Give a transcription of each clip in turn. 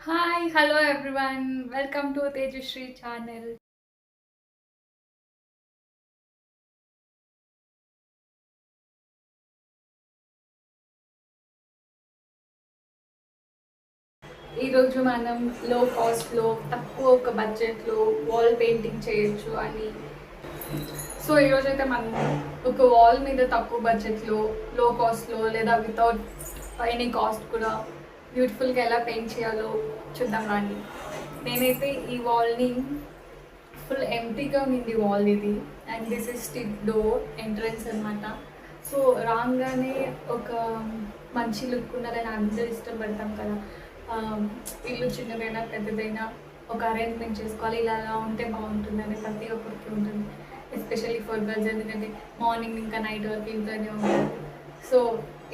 Hi! Hello everyone. Welcome to Tejasri channel. ఈరోజు మనం లో కాస్ట్‌లో తక్కువ ఒక బడ్జెట్‌లో వాల్ పెయింటింగ్ చేయొచ్చు అని. సో ఈరోజైతే మనం ఒక వాల్ మీద తక్కువ బడ్జెట్‌లో, లో కాస్ట్‌లో లేదా వితౌట్ ఎనీ కాస్ట్ కూడా బ్యూటిఫుల్‌గా ఎలా పెయింట్ చేయాలో చూద్దాం రండి. నేనైతే ఈ వాల్‌ని ఫుల్ ఎంప్టీగా ఉంది వాల్ ఇది. And this is the door entrance అనమాట. సో రాగానే ఒక మంచి లుక్ ఉన్నదని అందరూ ఇష్టపడతాం కదా. ఇల్లు చిన్నదైనా పెద్దదైనా ఒక అరేంజ్మెంట్ చేసుకోవాలి, ఇలా అలా ఉంటే బాగుంటుందని ప్రతి ఒక్కరికి ఉంటుంది. ఎస్పెషల్లీ ఫర్ గర్ల్స్, ఎందుకంటే మార్నింగ్ ఇంకా నైట్ వరకు ఇంట్లోనే ఉంటారు. సో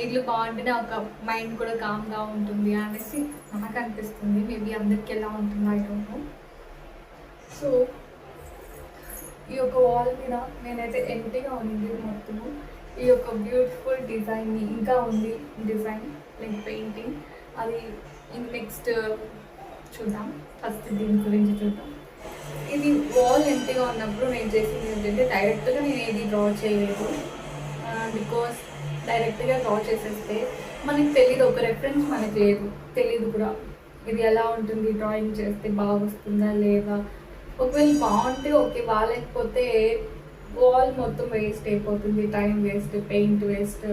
ఇల్లు బాగుంటేనే ఒక మైండ్ కూడా కామ్గా ఉంటుంది అనేసి నాకు అనిపిస్తుంది. మేబీ అందరికి ఎలా ఉంటుందో ఐ డోంట్ నో. సో ఈ యొక్క వాల్ మీద నేనైతే ఎంటీగా ఉంది మొత్తము. ఈ యొక్క బ్యూటిఫుల్ డిజైన్ని ఇంకా ఉంది డిజైన్ లైక్ పెయింటింగ్ అది నెక్స్ట్ చూద్దాం. ఫస్ట్ దీని గురించి చూద్దాం. ఇది వాల్ ఎంటీగా ఉన్నప్పుడు నేను చేసింది ఏంటంటే డైరెక్ట్గా నేను ఏది డ్రా చేయలేదు. బికాస్ డైరెక్ట్గా డ్రా చేసేస్తే మనకి తెలియదు, ఒక రెఫరెన్స్ మనకి లేదు, తెలియదు కూడా ఇది ఎలా ఉంటుంది, డ్రాయింగ్ చేస్తే బాగా వస్తుందా లేదా. ఒకవేళ బాగుంటే ఓకే, బాగాలేకపోతే వాల్ మొత్తం వేస్ట్ అయిపోతుంది, టైం వేస్ట్, పెయింట్ వేస్ట్.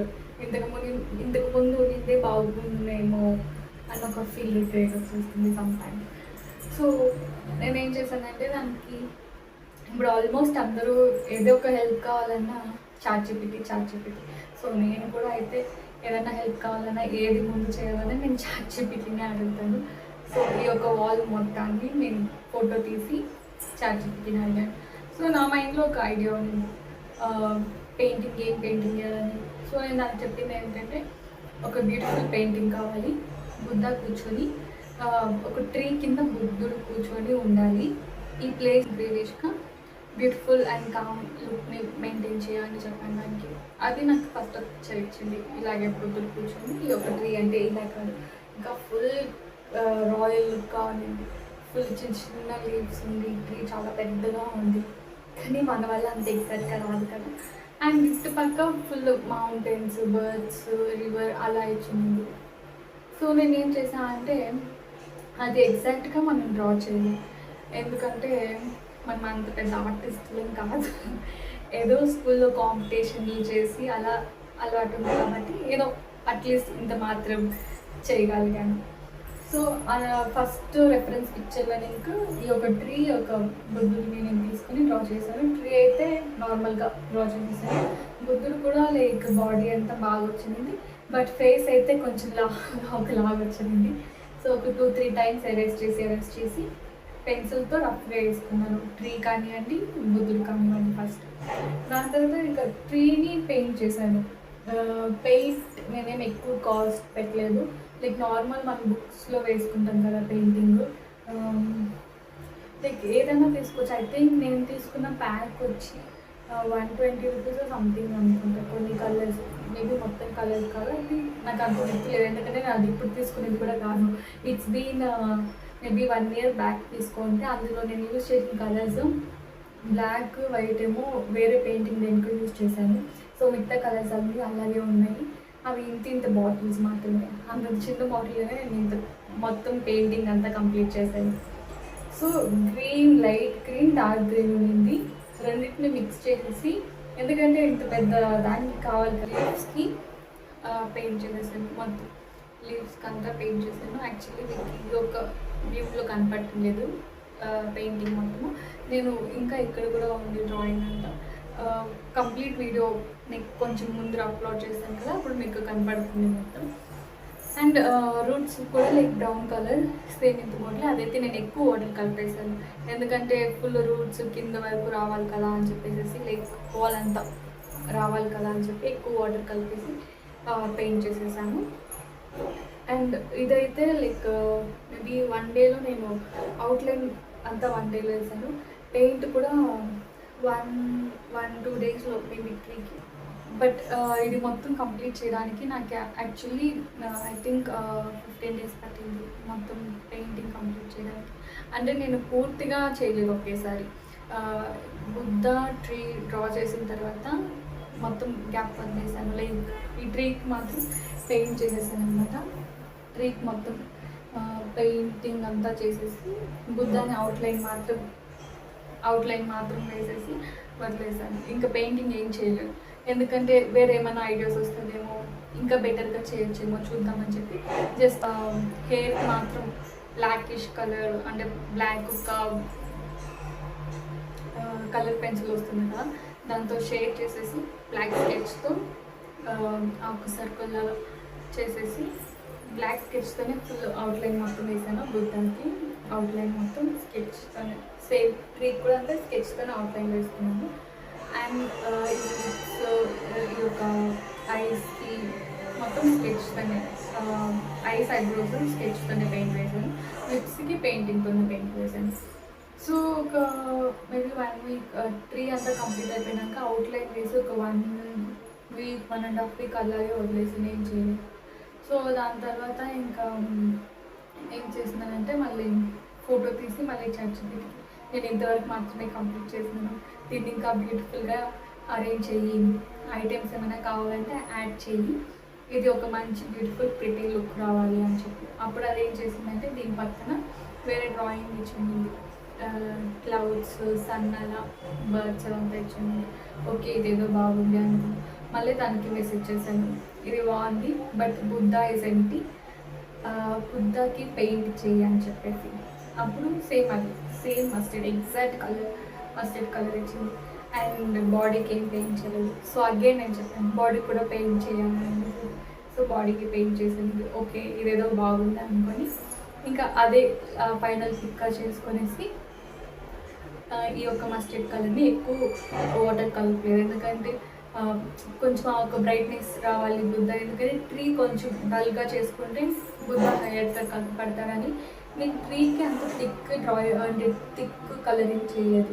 ఇంతకుముందు ఉండిందే బాగుందేమో అని ఒక ఫీల్ క్రియేట్ వచ్చేస్తుంది సమ్ టైమ్. సో నేనేం చేశానంటే దానికి ఇప్పుడు ఆల్మోస్ట్ అందరూ ఏదో ఒక హెల్ప్ కావాలన్నా చాట్ జీపీటీ. సో నేను కూడా అయితే ఏదైనా హెల్ప్ కావాలన్నా ఏది ముందు చేయాలన్నా నేను చాట్ జీపీటీనే అడుగుతాను. సో ఈ యొక్క వాల్ మొత్తాన్ని నేను ఫోటో తీసి చాట్ జీపీటీని అడిగాను. సో నా మైండ్లో ఒక ఐడియా ఉంది, ఏం పెయింటింగ్ చేయాలని. సో నేను నాకు చెప్పింది ఏంటంటే ఒక బ్యూటిఫుల్ పెయింటింగ్ కావాలి, బుద్ధ కూర్చొని ఒక ట్రీ కింద బుద్ధుడు కూర్చొని ఉండాలి. ఈ ప్లేస్ గ్రీనిష్గా బ్యూటిఫుల్ అండ్ కామ్ లుక్ని మెయింటైన్ చేయాలని చెప్పాను దానికి. అది నాకు ఫస్ట్ ఇచ్చింది. ఇలాగే బుద్ధుడు కూర్చొని ఈ ఒక ట్రీ అంటే ఇలా కాదు, ఇంకా ఫుల్ రాయల్ లుక్గా ఉంది. ఫుల్ చిన్న లీవ్స్ ఉంది, ట్రీ చాలా పెద్దగా ఉంది. కానీ మన వల్ల అంత ఎగ్జాక్ట్గా రాదు కదా. అండ్ ఇటుపక్క ఫుల్ మౌంటైన్స్, బర్డ్స్, రివర్ అలా ఇచ్చింది. సో నేను ఏం చేశాను అంటే అది ఎగ్జాక్ట్గా మనం డ్రా చేయాలి. ఎందుకంటే మనం అంత పెద్ద ఆర్టిస్టులం కాదు, ఏదో స్కూల్లో కాంపిటీషన్లు చేసి అలా అలవాటు ఉంది కాబట్టి ఏదో అట్లీస్ట్ ఇంత మాత్రం చేయగలిగాను. సో ఫస్ట్ రెఫరెన్స్ పిక్చర్లో నీకు ఈ ఒక ట్రీ, ఒక బుద్ధుడిని నేను తీసుకొని డ్రా చేశాను. ట్రీ అయితే నార్మల్గా డ్రా చేసేసాను. బుద్ధుడు కూడా లైక్ బాడీ అంతా బాగా వచ్చింది, బట్ ఫేస్ అయితే కొంచెం ఒకలాగా వచ్చింది. సో ఒక 2-3 టైమ్స్ ఎరేస్ చేసి పెన్సిల్తో రఫ్గా వేసుకున్నాను. ట్రీ కానివ్వండి, బుద్ధుడు కానివ్వండి ఫస్ట్. దాని తర్వాత ఇంకా ట్రీని పెయింట్ చేశాను. పెయింట్ నేనేం ఎక్కువ కాస్ట్ పెట్టలేదు, లైక్ నార్మల్ మనం బుక్స్లో వేసుకుంటాం కదా పెయింటింగ్. లైక్ ఏదైనా తీసుకోవచ్చు. ఐ థింక్ నేను తీసుకున్న ప్యాక్ వచ్చి 120 రూపీస్ సంథింగ్ అనుకుంటా. కొన్ని కలర్స్, మేబీ మొత్తం కలర్స్ కాదు, అది నాకు అంత గుర్తులేదు. ఎందుకంటే నేను అది ఇప్పుడు తీసుకునేది కూడా కాదు. It's been maybe 1 year back తీసుకుంటే అందులో నేను యూజ్ చేసిన కలర్స్ బ్లాక్, వైట్ ఏమో వేరే పెయింటింగ్ దేనికో యూజ్ చేశాను. సో మిగతా కలర్స్ అన్నీ అలాగే ఉన్నాయి. అవి ఇంత బాటిల్స్ మాత్రమే, అంత చిన్న బాటిల్లోనే నేను ఇంత మొత్తం పెయింటింగ్ అంతా కంప్లీట్ చేశాను. So green, light green, dark green ఉంది, రెండింటిని మిక్స్ చేసేసి, ఎందుకంటే ఇంత పెద్ద దానికి కావాలి లీవ్స్కి పెయింట్ చేసేసాను. మొత్తం లీవ్స్కి అంతా పెయింట్ చేశాను. యాక్చువల్లీ ఇది ఒక వ్యూలో కనపడలేదు పెయింటింగ్ మొత్తము. నేను ఇంకా ఇక్కడ కూడా ఉంది డ్రాయింగ్ అంతా. కంప్లీట్ వీడియో నీకు కొంచెం ముందు అప్లోడ్ చేశాను కదా, అప్పుడు మీకు కనపడుతుంది మొత్తం. అండ్ రూట్స్ కూడా లైక్ బ్రౌన్ కలర్ సేమ్ ఇంత మోడల్. అదైతే నేను ఎక్కువ వాటర్ కలిపేసాను, ఎందుకంటే ఫుల్ రూట్స్ కింద వరకు రావాలి కదా అని చెప్పేసి, లైక్ వాల్ అంతా రావాలి కదా అని చెప్పి ఎక్కువ వాటర్ కలిపేసి పెయింట్ చేసేసాను. అండ్ ఇదైతే లైక్ మేబీ 1 dayలో నేను అవుట్లైన్ అంతా 1 dayలో వేసాను. పెయింట్ కూడా 1-2 daysలో మేబీ ట్రీకి బట్ ఇది మొత్తం కంప్లీట్ చేయడానికి నాకు యాక్చువల్లీ ఐ థింక్ 15 days పట్టింది మొత్తం పెయింటింగ్ కంప్లీట్ చేయడానికి. అంటే నేను పూర్తిగా చేయలేదు ఒకేసారి. బుద్ధ ట్రీ డ్రా చేసిన తర్వాత మొత్తం గ్యాప్ వదిలేసాను. లైక్ ఈ ట్రీకి మాత్రం పెయింట్ చేసేసాను అనమాట. ట్రీకి మొత్తం పెయింటింగ్ అంతా చేసేసి బుద్ధాని అవుట్లైన్ మాత్రం వేసేసి వదిలేసాను. ఇంకా పెయింటింగ్ ఏం చేయలేదు, ఎందుకంటే వేరే ఏమైనా ఐడియాస్ వస్తుందేమో, ఇంకా బెటర్గా చేయొచ్చేమో చూద్దామని చెప్పి జస్ట్ హెయిర్ మాత్రం బ్లాకిష్ కలర్, అంటే బ్లాక్ ఒక కలర్ పెన్సిల్ వస్తుంది కదా, దాంతో షేడ్ చేసేసి బ్లాక్ స్కెచ్తో ఒక సర్కిల్ చేసేసి బ్లాక్ స్కెచ్తోనే ఫుల్ అవుట్లైన్ మొత్తం వేసాను. బుద్ధానికి అవుట్లైన్ మొత్తం స్కెచ్తోనే, సేమ్ ట్రీక్ కూడా అంటే స్కెచ్తోనే అవుట్లైన్ వేసుకున్నాను. అండ్ ఈ యొక్క ఐస్కి మొత్తం స్కెచ్తోనే, ఐస్ ఐబ్రోస్ స్కెచ్తోనే పెయింట్ వేసాను. లిప్స్కి పెయింటింగ్తోనే పెయింట్ వేసాను. సో ఒక మేబీ 1 week ట్రీ అంతా కంప్లీట్ అయిపోయినాక అవుట్లైన్ వేసి ఒక 1 week 1.5 week అలాగే వదిలేసి నేను చేయలేదు. సో దాని తర్వాత ఇంకా ఏం చేసినానంటే మళ్ళీ ఫోటో తీసి మళ్ళీ ChatGPT నేను ఇంతవరకు మాత్రమే కంప్లీట్ చేసినాను, దీన్ని ఇంకా బ్యూటిఫుల్గా అరేంజ్ చెయ్యి, ఐటమ్స్ ఏమైనా కావాలంటే యాడ్ చెయ్యి, ఇది ఒక మంచి బ్యూటిఫుల్ ప్రిటీ లుక్ రావాలి అని చెప్పి అప్పుడు అరేంజ్ చేసిందంటే దీని పక్కన వేరే డ్రాయింగ్ ఇచ్చింది, క్లౌడ్స్, సన్, అలా బర్డ్స్ అదంతా ఇచ్చింది. ఓకే ఇదేదో బాగుంది అనుకుని మళ్ళీ దానికి మెసేజ్ చేశాను, ఇది బాగుంది బట్ బుద్ధా ఇస్ ఎంటీ, బుద్ధాకి పెయింట్ చేయి అని చెప్పేసి. అప్పుడు same mustard exact mustard colour ఇచ్చింది. అండ్ బాడీకి ఏం పెయింట్ చేయలేదు. సో అగైన్ నేను చెప్పాను బాడీ కూడా పెయింట్ చేయాలని. సో బాడీకి పెయింట్ చేసింది. ఓకే ఇదేదో బాగుంది అనుకొని ఇంకా అదే ఫైనల్ పిక్గా చేసుకొనేసి ఈ యొక్క మస్టర్డ్ కలర్ని ఎక్కువ వాటర్ కలపలేదు, ఎందుకంటే కొంచెం ఒక బ్రైట్నెస్ రావాలి బుద్ధ, ఎందుకంటే ట్రీ కొంచెం డల్గా చేసుకుంటే బుద్ధ హైలైట్గా కనపడతారని నేను ట్రీకి అంత థిక్ కలరింగ్ చేయలేదు.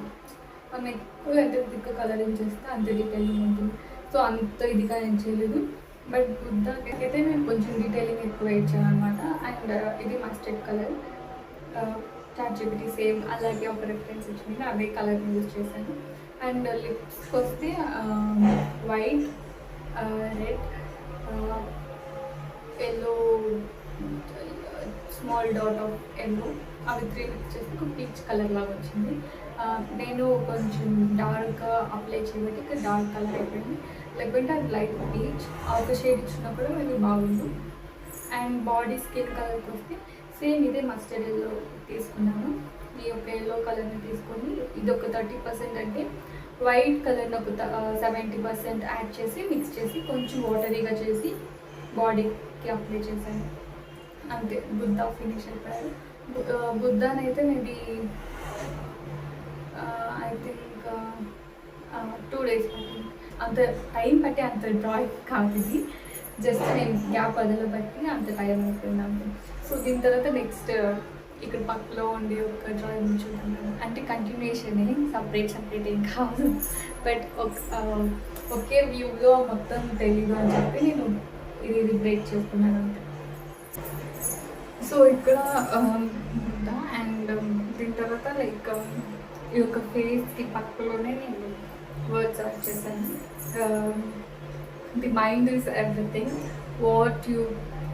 మనం ఎక్కువ ఎంత థిక్ కలరింగ్ చేస్తే అంత డీటెయిలింగ్ ఉంటుంది. సో అంత ఇదిగా నేను చేయలేదు. బట్ బుద్ధకి అయితే నేను కొంచెం డీటెయిలింగ్ ఎక్కువ ఇచ్చాను అనమాట. అండ్ ఇది మస్టర్డ్ కలర్, ChatGPT సేమ్ అలాగే ఒక రిఫరెన్స్ ఇచ్చింది, అదే కలర్ని యూజ్ చేశాను. అండ్ లిప్స్కి వస్తే white, red, yellow, small dot of yellow, అవి 3 మిక్స్ చేసి ఒక పీచ్ కలర్ లాగా వచ్చింది. నేను కొంచెం డార్క్గా అప్లై చేయబట్టి ఇక్కడ డార్క్ కలర్ అయిపోయింది, లేకుంటే అది లైట్ పీచ్ ఒక షేడ్ ఇచ్చినప్పుడు అది బాగుంది. అండ్ బాడీ స్కిన్ కలర్కి వస్తే సేమ్ ఇదే మస్టర్డ్ ఎల్లో తీసుకున్నాను. ఈ యొక్క ఎల్లో కలర్ని తీసుకొని ఇది ఒక 30% అంటే వైట్ కలర్ని ఒక 70% యాడ్ చేసి మిక్స్ చేసి కొంచెం వాటరీగా చేసి బాడీకి అప్లై చేశాను. అంతే బుద్ధ ఫినిష్ అయిపోయారు. బుద్ధానైతే మేబీ ఐ థింక్ 2 days పట్టింది. అంత టైం పట్టి అంత డ్రాయింగ్ కాదు ఇది, జస్ట్ నేను గ్యాప్ వదల బట్టి అంత టైం అయిపోయింది అంతే. సో దీని తర్వాత నెక్స్ట్ ఇక్కడ పక్కలో ఉండి ఒక డ్రాయింగ్ చూద్దాం, అంటే కంటిన్యూషన్ సపరేట్ ఏం కాదు, బట్ ఒకే వ్యూలో మొత్తం తెలీదు అని చెప్పి నేను ఇది బ్రేక్ చేసుకున్నాను అంతే. సో ఇక్కడ అండ్ దీని తర్వాత లైక్ ఈ యొక్క ఫేస్కి పక్కలోనే నేను వర్డ్స్ యాడ్ చేశాను. The mind is everything, what you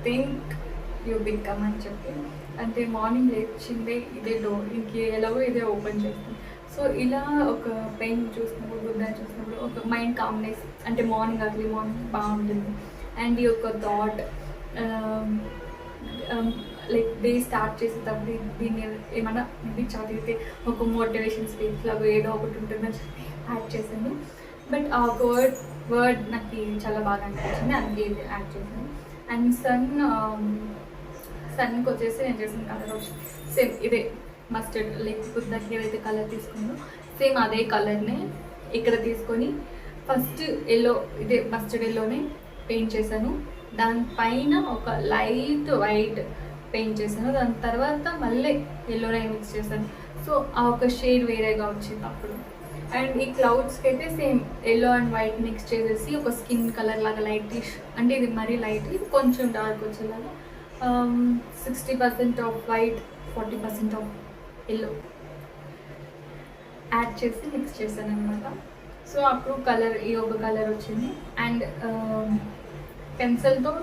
think you become అని చెప్పి. అంటే మార్నింగ్ లేచిందే ఇదే డోర్, ఎలాగో ఇదే ఓపెన్ చేస్తాను. సో ఇలా ఒక పెయింట్ చూసినప్పుడు, బుద్ధాన్ని చూసినప్పుడు ఒక మైండ్ కామ్నెస్, అంటే మార్నింగ్ అర్లీ మార్నింగ్ బాగుంటుంది. అండ్ ఈ యొక్క థాట్ లైక్ డే స్టార్ట్ చేసేటప్పుడు దీన్ని ఏమన్నా ఇది చదివితే ఒక మోటివేషన్ స్పీచ్ లాగా ఏదో ఒకటి ఉంటుందని చెప్పి యాడ్ చేశాను. బట్ ఆ ఒక వర్డ్ నాకు చాలా బాగా అనిపించింది, అందుకే ఇది యాడ్ చేశాను. అండ్ సన్కి వచ్చేసి నేను చేసిన కలర్ సేమ్ ఇదే మస్టర్డ్, లైక్ బుద్ధకి ఏదైతే కలర్ తీసుకుందో సేమ్ అదే కలర్ని ఇక్కడ తీసుకొని ఫస్ట్ ఎల్లో, ఇదే మస్టర్డ్ ఎల్లోనే పెయింట్ చేశాను. దానిపైన ఒక లైట్ వైట్ పెయింట్ చేశాను, దాని తర్వాత మళ్ళీ ఎల్లోనే మిక్స్ చేశాను. సో ఆ ఒక షేడ్ వేరేగా వచ్చింది అప్పుడు. అండ్ ఈ క్లౌడ్స్కి అయితే same yellow and white mix చేసేసి ఒక స్కిన్ కలర్ లాగా లైటిష్, అంటే ఇది మరీ లైట్, ఇది కొంచెం డార్క్ వచ్చేలాగా 60% off white 40% of yellow add చేసి మిక్స్ చేశాను అనమాట. సో అప్పుడు కలర్ ఈ ఒక కలర్ వచ్చింది. అండ్ పెన్సిల్తో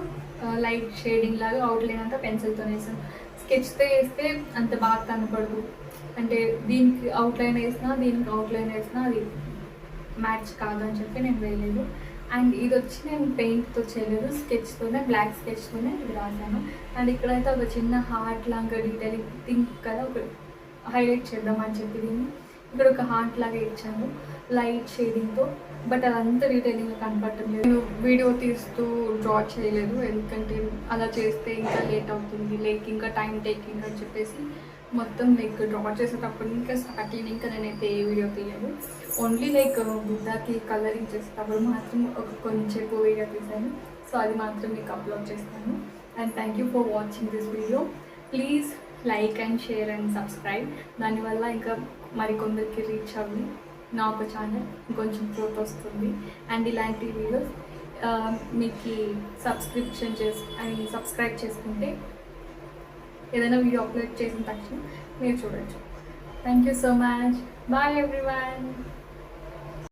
లైట్ షేడింగ్ లాగా అవుట్లైన్ అంతా పెన్సిల్తో వేసాను. స్కెచ్తో వేస్తే అంత బాగా కనపడదు, అంటే దీనికి అవుట్లైన్ వేసినా దీనికి అవుట్లైన్ వేసినా అది మ్యాచ్ కాదని చెప్పి నేను వేయలేదు. అండ్ ఇది వచ్చి నేను పెయింట్తో చేయలేదు, స్కెచ్తోనే బ్లాక్ స్కెచ్తోనే ఇది రాశాను. అండ్ ఇక్కడైతే ఒక చిన్న హార్ట్ లాగా డీటెయిలింగ్ థింక్ కదా ఒక హైలైట్ చేద్దామని చెప్పి దీన్ని ఇక్కడ ఒక హార్ట్ లాగా ఇచ్చాను లైట్ షేడింగ్తో. బట్ అదంతా డీటెయిలింగ్గా కనపడటం లేదు. నేను వీడియో తీస్తూ డ్రా చేయలేదు, ఎందుకంటే అలా చేస్తే ఇంకా లేట్ అవుతుంది, లైక్ ఇంకా టైం టేకింగ్ అని చెప్పేసి మొత్తం లైక్ డ్రా చేసేటప్పుడు ఇంకా స్టార్టింగ్ ఇంకా నేనైతే ఏ వీడియో తీయలేదు. ఓన్లీ లైక్ బుద్ధకి కలరింగ్ చేసేటప్పుడు మాత్రం ఒక కొంచెం వీడియో తీశాను. సో అది మాత్రం మీకు అప్లోడ్ చేస్తాను. And thank you for watching this video. Please like and share and subscribe. దానివల్ల ఇంకా మరికొందరికి రీచ్ అవ్వి నా ఒక ఛానల్ ఇంకొంచెం గ్రోత్ వస్తుంది. అండ్ ఇలాంటి వీడియోస్ మీకు సబ్స్క్రైబ్ చేసుకుంటే ఏదైనా వీడియో అప్లోడ్ చేసిన తక్షణం మీరు చూడొచ్చు. Thank you so much. Bye everyone.